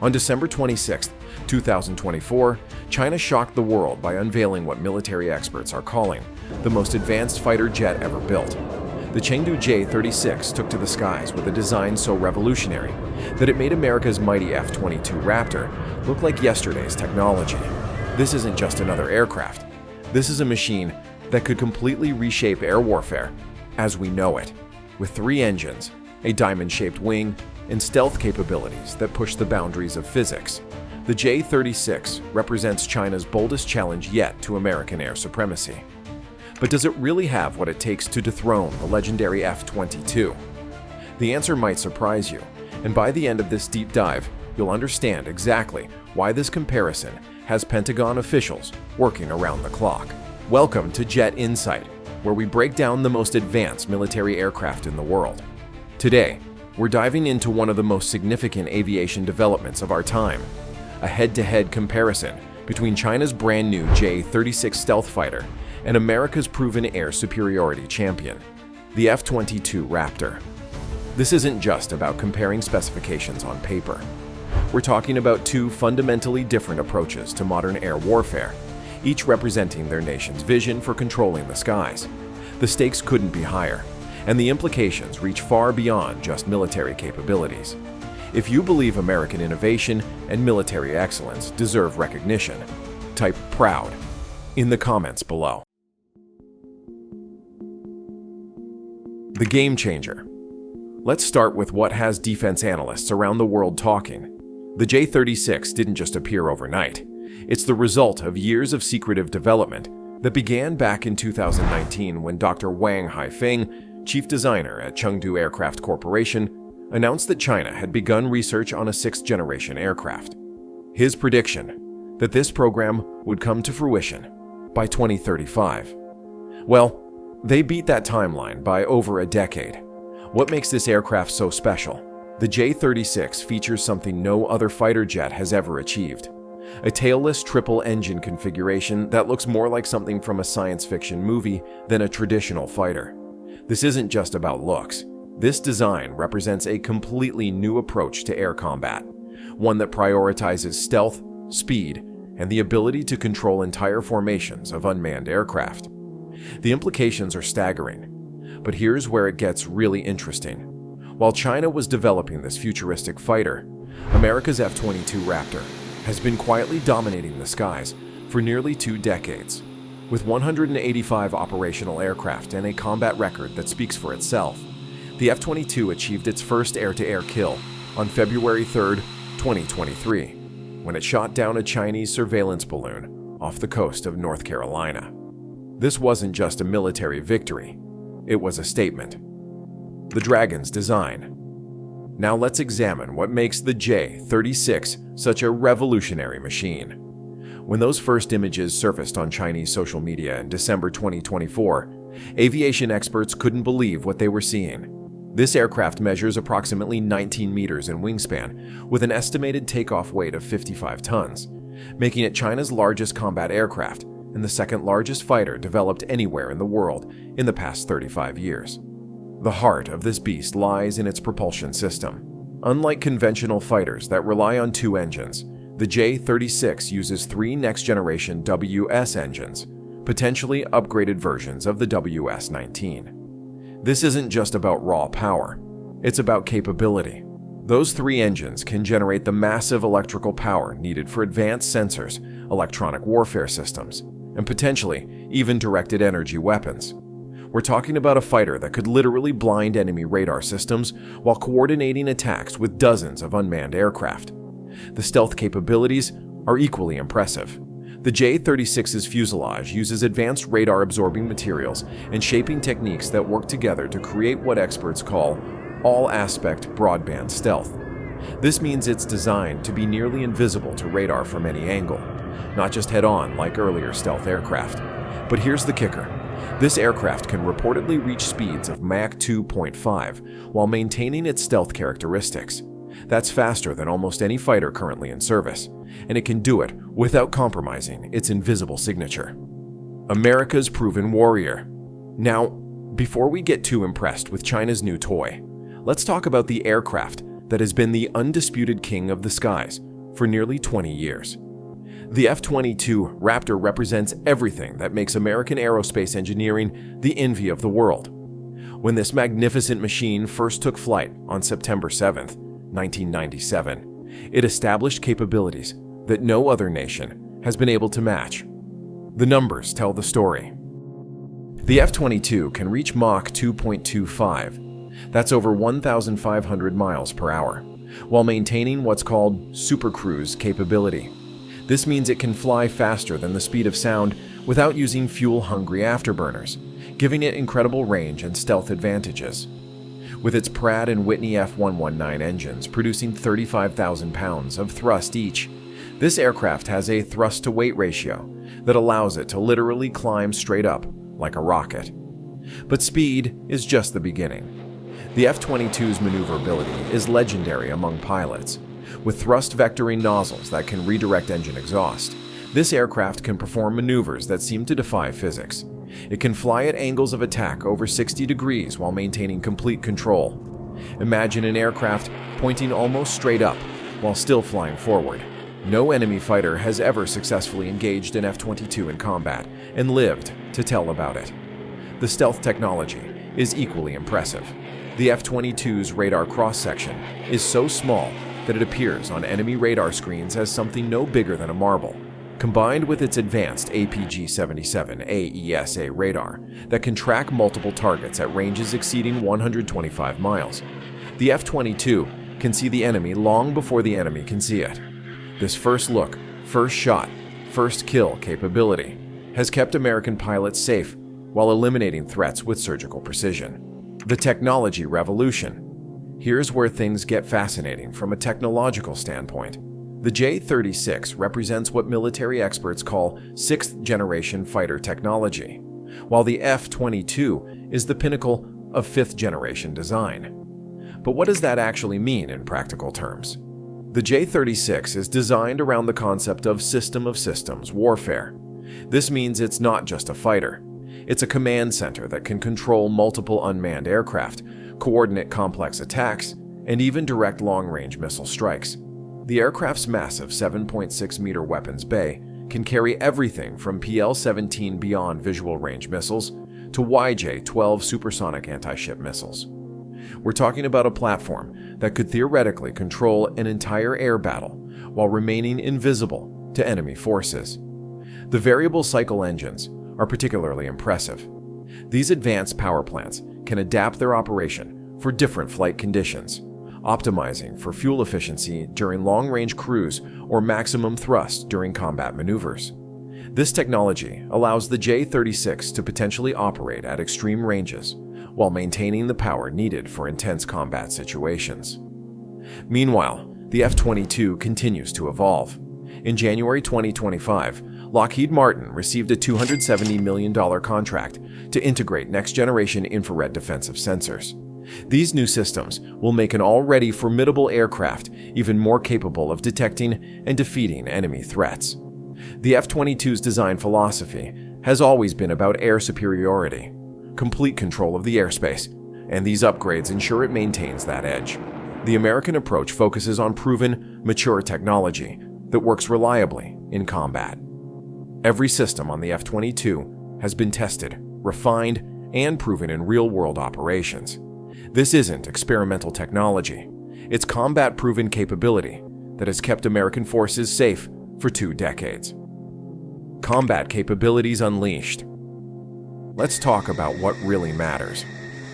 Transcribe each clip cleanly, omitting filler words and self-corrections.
On December 26, 2024, China shocked the world by unveiling what military experts are calling the most advanced fighter jet ever built. The Chengdu J-36 took to the skies with a design so revolutionary that it made America's mighty F-22 Raptor look like yesterday's technology. This isn't just another aircraft. This is a machine that could completely reshape air warfare as we know it, with 3 engines, a diamond-shaped wing, and stealth capabilities that push the boundaries of physics. The J-36 represents China's boldest challenge yet to American air supremacy. But does it really have what it takes to dethrone the legendary F-22? The answer might surprise you, and by the end of this deep dive, you'll understand exactly why this comparison has Pentagon officials working around the clock. Welcome to Jet Insight, where we break down the most advanced military aircraft in the world. Today, we're diving into one of the most significant aviation developments of our time, a head-to-head comparison between China's brand new J-36 stealth fighter and America's proven air superiority champion, the F-22 Raptor. This isn't just about comparing specifications on paper. We're talking about 2 fundamentally different approaches to modern air warfare, each representing their nation's vision for controlling the skies. The stakes couldn't be higher, and the implications reach far beyond just military capabilities. If you believe American innovation and military excellence deserve recognition, type PROUD in the comments below. The game changer. Let's start with what has defense analysts around the world talking. The J-36 didn't just appear overnight. It's the result of years of secretive development that began back in 2019 when Dr. Wang Haifeng, chief designer at Chengdu Aircraft Corporation, announced that China had begun research on a 6th-generation aircraft. His prediction that this program would come to fruition by 2035. Well, they beat that timeline by over a decade. What makes this aircraft so special? The J-36 features something no other fighter jet has ever achieved. A tailless triple-engine configuration that looks more like something from a science fiction movie than a traditional fighter. This isn't just about looks. This design represents a completely new approach to air combat, one that prioritizes stealth, speed, and the ability to control entire formations of unmanned aircraft. The implications are staggering, but here's where it gets really interesting. While China was developing this futuristic fighter, America's F-22 Raptor has been quietly dominating the skies for nearly 2 decades. With 185 operational aircraft and a combat record that speaks for itself, the F-22 achieved its first air-to-air kill on February 3, 2023, when it shot down a Chinese surveillance balloon off the coast of North Carolina. This wasn't just a military victory, it was a statement. The Dragon's design. Now let's examine what makes the J-36 such a revolutionary machine. When those first images surfaced on Chinese social media in December 2024, aviation experts couldn't believe what they were seeing. This aircraft measures approximately 19 meters in wingspan, with an estimated takeoff weight of 55 tons, making it China's largest combat aircraft and the 2nd largest fighter developed anywhere in the world in the past 35 years. The heart of this beast lies in its propulsion system. Unlike conventional fighters that rely on 2 engines, the J-36 uses 3 next-generation WS engines, potentially upgraded versions of the WS-19. This isn't just about raw power, it's about capability. Those 3 engines can generate the massive electrical power needed for advanced sensors, electronic warfare systems, and potentially even directed energy weapons. We're talking about a fighter that could literally blind enemy radar systems while coordinating attacks with dozens of unmanned aircraft. The stealth capabilities are equally impressive. The J-36's fuselage uses advanced radar-absorbing materials and shaping techniques that work together to create what experts call all-aspect broadband stealth. This means it's designed to be nearly invisible to radar from any angle, not just head-on like earlier stealth aircraft. But here's the kicker. This aircraft can reportedly reach speeds of Mach 2.5 while maintaining its stealth characteristics. That's faster than almost any fighter currently in service, and it can do it without compromising its invisible signature. America's proven warrior. Now, before we get too impressed with China's new toy, let's talk about the aircraft that has been the undisputed king of the skies for nearly 20 years. The F-22 Raptor represents everything that makes American aerospace engineering the envy of the world. When this magnificent machine first took flight on September 7, 1997, it established capabilities that no other nation has been able to match. The numbers tell the story. The F-22 can reach Mach 2.25, that's over 1,500 miles per hour, while maintaining what's called supercruise capability. This means it can fly faster than the speed of sound without using fuel-hungry afterburners, giving it incredible range and stealth advantages. With its Pratt & Whitney F119 engines producing 35,000 pounds of thrust each, this aircraft has a thrust-to-weight ratio that allows it to literally climb straight up like a rocket. But speed is just the beginning. The F-22's maneuverability is legendary among pilots. With thrust vectoring nozzles that can redirect engine exhaust, this aircraft can perform maneuvers that seem to defy physics. It can fly at angles of attack over 60 degrees while maintaining complete control. Imagine an aircraft pointing almost straight up while still flying forward. No enemy fighter has ever successfully engaged an F-22 in combat and lived to tell about it. The stealth technology is equally impressive. The F-22's radar cross-section is so small that it appears on enemy radar screens as something no bigger than a marble. Combined with its advanced APG-77 AESA radar that can track multiple targets at ranges exceeding 125 miles, the F-22 can see the enemy long before the enemy can see it. This first look, first shot, first kill capability has kept American pilots safe while eliminating threats with surgical precision. The technology revolution. Here's where things get fascinating from a technological standpoint. The J-36 represents what military experts call sixth-generation fighter technology, while the F-22 is the pinnacle of fifth-generation design. But what does that actually mean in practical terms? The J-36 is designed around the concept of system of systems warfare. This means it's not just a fighter. It's a command center that can control multiple unmanned aircraft, coordinate complex attacks, and even direct long-range missile strikes. The aircraft's massive 7.6-meter weapons bay can carry everything from PL-17 Beyond visual range missiles to YJ-12 supersonic anti-ship missiles. We're talking about a platform that could theoretically control an entire air battle while remaining invisible to enemy forces. The variable cycle engines are particularly impressive. These advanced power plants can adapt their operation for different flight conditions, optimizing for fuel efficiency during long-range cruise or maximum thrust during combat maneuvers. This technology allows the J-36 to potentially operate at extreme ranges while maintaining the power needed for intense combat situations. Meanwhile, the F-22 continues to evolve. In January 2025, Lockheed Martin received a $270 million contract to integrate next-generation infrared defensive sensors. These new systems will make an already formidable aircraft even more capable of detecting and defeating enemy threats. The F-22's design philosophy has always been about air superiority, complete control of the airspace, and these upgrades ensure it maintains that edge. The American approach focuses on proven, mature technology that works reliably in combat. Every system on the F-22 has been tested, refined, and proven in real-world operations. This isn't experimental technology. It's combat-proven capability that has kept American forces safe for 2 decades. Combat capabilities unleashed. Let's talk about what really matters,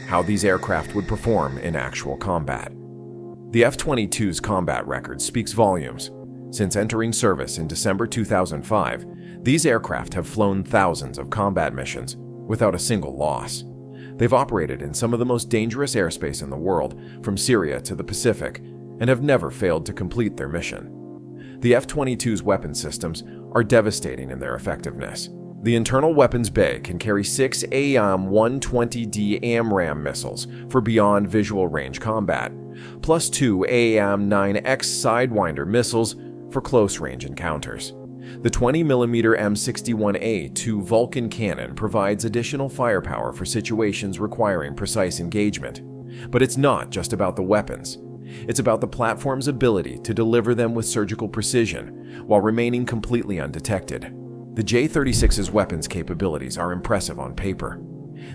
how these aircraft would perform in actual combat. The F-22's combat record speaks volumes. Since entering service in December 2005, these aircraft have flown thousands of combat missions without a single loss. They've operated in some of the most dangerous airspace in the world, from Syria to the Pacific, and have never failed to complete their mission. The F-22's weapon systems are devastating in their effectiveness. The internal weapons bay can carry 6 AIM-120D AMRAAM missiles for beyond visual range combat, plus 2 AIM-9X Sidewinder missiles for close-range encounters. The 20mm M61A2 Vulcan cannon provides additional firepower for situations requiring precise engagement. But it's not just about the weapons. It's about the platform's ability to deliver them with surgical precision while remaining completely undetected. The J-36's weapons capabilities are impressive on paper.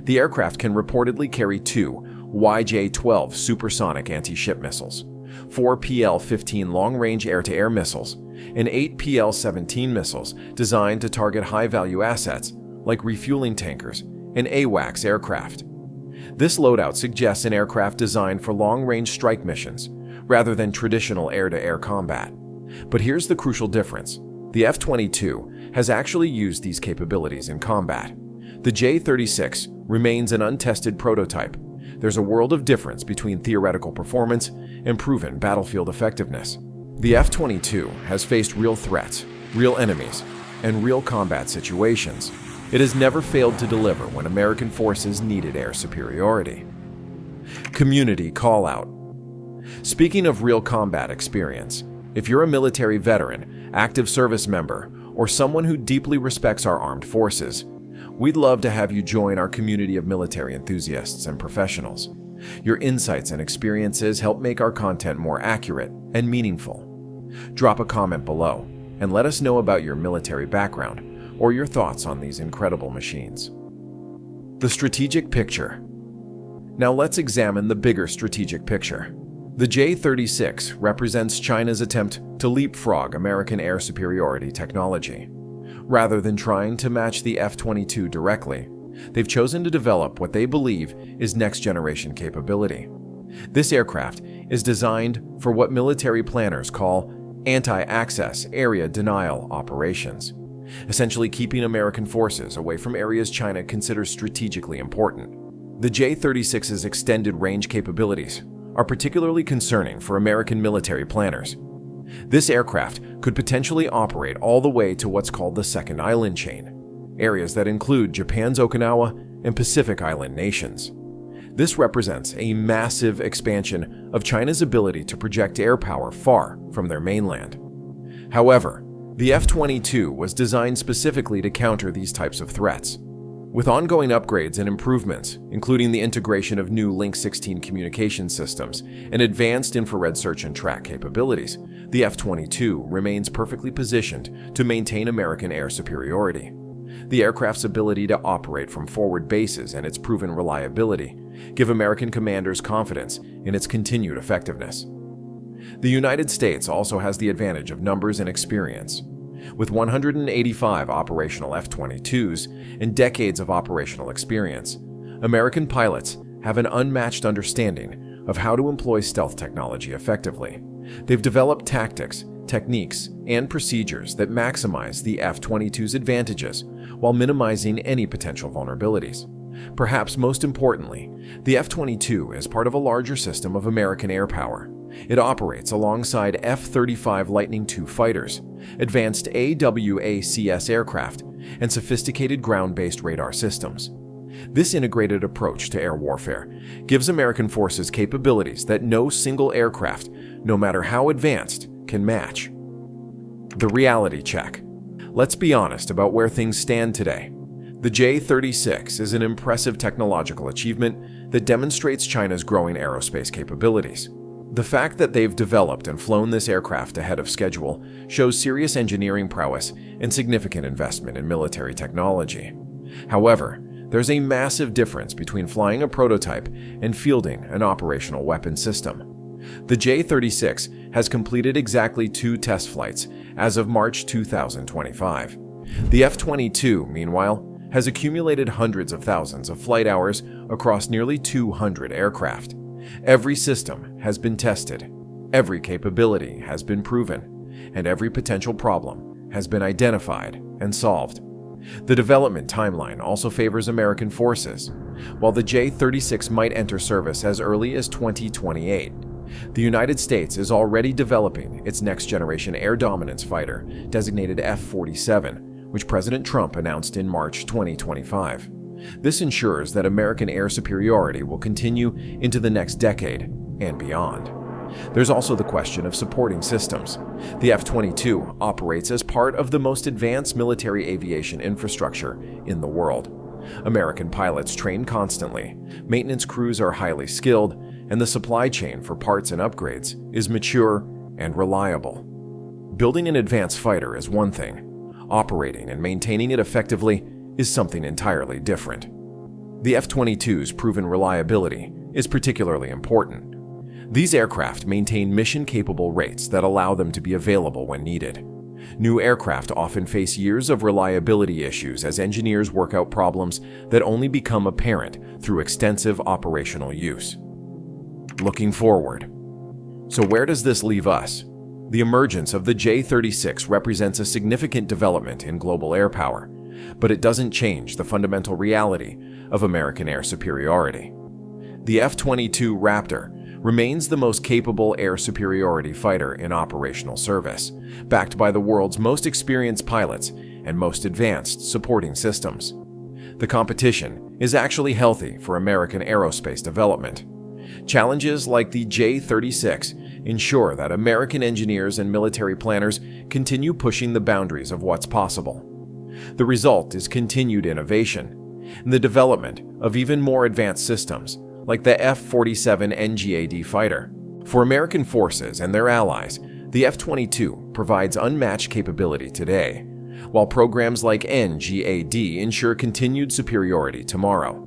The aircraft can reportedly carry 2 YJ-12 supersonic anti-ship missiles, 4 PL-15 long-range air-to-air missiles, and 8 PL-17 missiles designed to target high-value assets like refueling tankers and AWACS aircraft. This loadout suggests an aircraft designed for long-range strike missions rather than traditional air-to-air combat. But here's the crucial difference. The F-22 has actually used these capabilities in combat. The J-36 remains an untested prototype. There's a world of difference between theoretical performance and proven battlefield effectiveness. The F-22 has faced real threats, real enemies, and real combat situations. It has never failed to deliver when American forces needed air superiority. Community call-out. Speaking of real combat experience, if you're a military veteran, active service member, or someone who deeply respects our armed forces, we'd love to have you join our community of military enthusiasts and professionals. Your insights and experiences help make our content more accurate and meaningful. Drop a comment below and let us know about your military background or your thoughts on these incredible machines. The strategic picture. Now let's examine the bigger strategic picture. The J-36 represents China's attempt to leapfrog American air superiority technology. Rather than trying to match the F-22 directly, they've chosen to develop what they believe is next-generation capability. This aircraft is designed for what military planners call anti-access area denial operations, essentially keeping American forces away from areas China considers strategically important. The J-36's extended range capabilities are particularly concerning for American military planners. This aircraft could potentially operate all the way to what's called the Second Island Chain, areas that include Japan's Okinawa and Pacific Island nations. This represents a massive expansion of China's ability to project air power far from their mainland. However, the F-22 was designed specifically to counter these types of threats. With ongoing upgrades and improvements, including the integration of new Link 16 communication systems and advanced infrared search and track capabilities, the F-22 remains perfectly positioned to maintain American air superiority. The aircraft's ability to operate from forward bases and its proven reliability give American commanders confidence in its continued effectiveness. The United States also has the advantage of numbers and experience. With 185 operational F-22s and decades of operational experience, American pilots have an unmatched understanding of how to employ stealth technology effectively. They've developed tactics, techniques, and procedures that maximize the F-22's advantages while minimizing any potential vulnerabilities. Perhaps most importantly, the F-22 is part of a larger system of American air power. It operates alongside F-35 Lightning II fighters, advanced AWACS aircraft, and sophisticated ground-based radar systems. This integrated approach to air warfare gives American forces capabilities that no single aircraft, no matter how advanced, can match. The reality check. Let's be honest about where things stand today. The J-36 is an impressive technological achievement that demonstrates China's growing aerospace capabilities. The fact that they've developed and flown this aircraft ahead of schedule shows serious engineering prowess and significant investment in military technology. However, there's a massive difference between flying a prototype and fielding an operational weapon system. The J-36 has completed exactly 2 test flights as of March 2025. The F-22, meanwhile, has accumulated hundreds of thousands of flight hours across nearly 200 aircraft. Every system has been tested, every capability has been proven, and every potential problem has been identified and solved. The development timeline also favors American forces. While the J-36 might enter service as early as 2028, the United States is already developing its next-generation air dominance fighter, designated F-47, which President Trump announced in March 2025. This ensures that American air superiority will continue into the next decade and beyond. There's also the question of supporting systems. The F-22 operates as part of the most advanced military aviation infrastructure in the world. American pilots train constantly, maintenance crews are highly skilled, and the supply chain for parts and upgrades is mature and reliable. Building an advanced fighter is one thing. Operating and maintaining it effectively is something entirely different. The F-22's proven reliability is particularly important. These aircraft maintain mission-capable rates that allow them to be available when needed. New aircraft often face years of reliability issues as engineers work out problems that only become apparent through extensive operational use. Looking forward. So where does this leave us? The emergence of the J-36 represents a significant development in global air power, but it doesn't change the fundamental reality of American air superiority. The F-22 Raptor remains the most capable air superiority fighter in operational service, backed by the world's most experienced pilots and most advanced supporting systems. The competition is actually healthy for American aerospace development. Challenges like the J-36 ensure that American engineers and military planners continue pushing the boundaries of what's possible. The result is continued innovation and the development of even more advanced systems, like the F-47 NGAD fighter. For American forces and their allies, the F-22 provides unmatched capability today, while programs like NGAD ensure continued superiority tomorrow.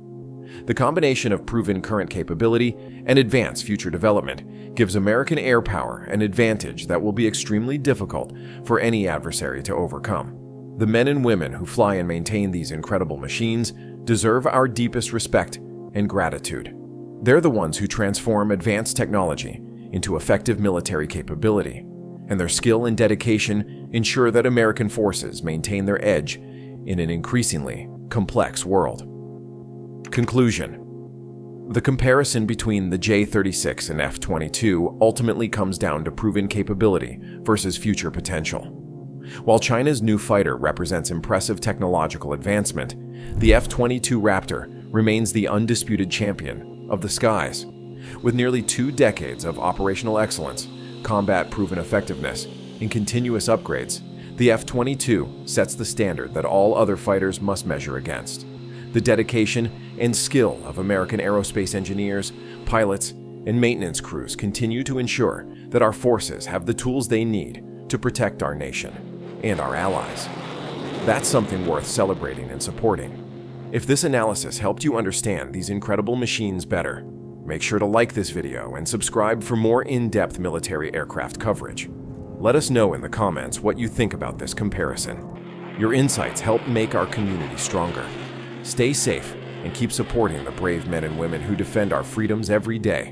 The combination of proven current capability and advanced future development gives American air power an advantage that will be extremely difficult for any adversary to overcome. The men and women who fly and maintain these incredible machines deserve our deepest respect and gratitude. They're the ones who transform advanced technology into effective military capability, and their skill and dedication ensure that American forces maintain their edge in an increasingly complex world. Conclusion. The comparison between the J-36 and F-22 ultimately comes down to proven capability versus future potential. While China's new fighter represents impressive technological advancement, the F-22 Raptor remains the undisputed champion of the skies. With nearly 2 decades of operational excellence, combat-proven effectiveness, and continuous upgrades, the F-22 sets the standard that all other fighters must measure against. The dedication and skill of American aerospace engineers, pilots, and maintenance crews continue to ensure that our forces have the tools they need to protect our nation and our allies. That's something worth celebrating and supporting. If this analysis helped you understand these incredible machines better, make sure to like this video and subscribe for more in-depth military aircraft coverage. Let us know in the comments what you think about this comparison. Your insights help make our community stronger. Stay safe and keep supporting the brave men and women who defend our freedoms every day.